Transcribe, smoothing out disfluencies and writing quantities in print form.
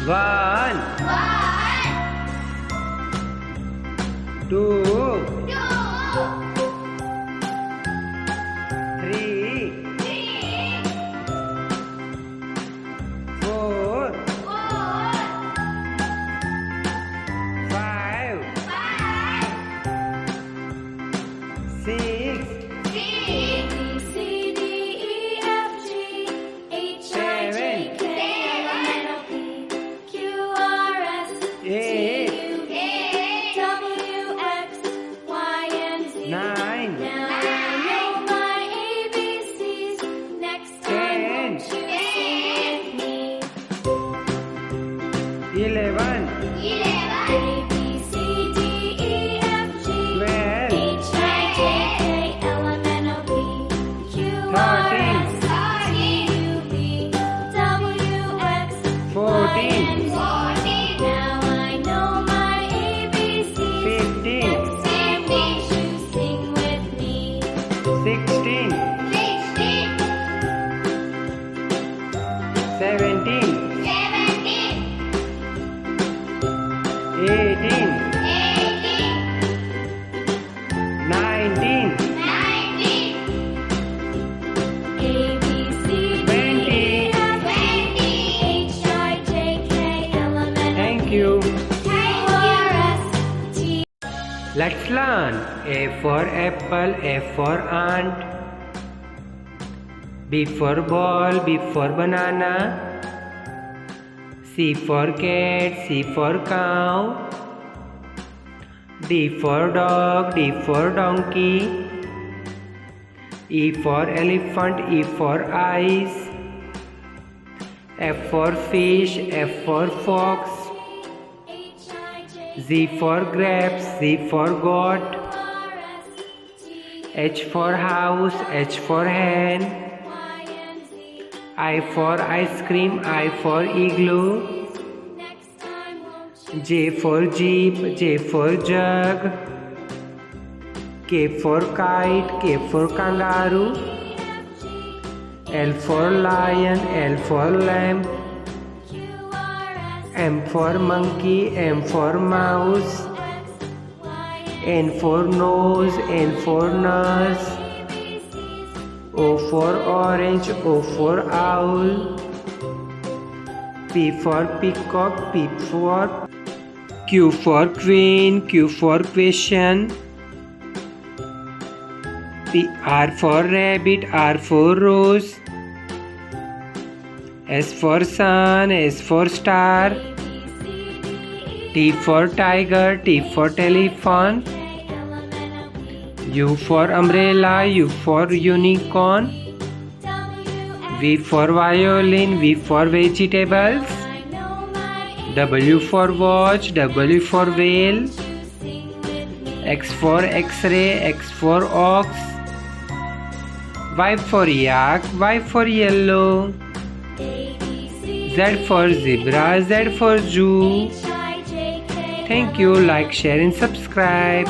One, two, three, four, five, six, seven, eight, nine, 11, 14, 15, 16, 17, 18, 19, 20. Thank you. Let's learn. A for apple, A for ant. B for ball, B for banana. C for cat, C for cow. D for dog, D for donkey. E for elephant, E for eyes. F for fish, F for fox. Z for grapes, Z for goat. H for house, H for hen. I for ice cream, I for igloo. J for jeep, J for jug. K for kite, K for kangaroo. L for lion, L for lamb. M for monkey, M for mouse. N for nose, N for nurse. O for orange, O for owl. P for peacock, P for Q for queen, Q for question. R for rabbit, R for rose. S for sun, S for star. T for tiger, T for telephone. U for umbrella, U for unicorn. V for violin, V for vegetables. W for watch, W for whale. X for x-ray, X for ox. Y for yak, Y for yellow. Z for zebra, Z for zoo. Thank you. Like, share and subscribe.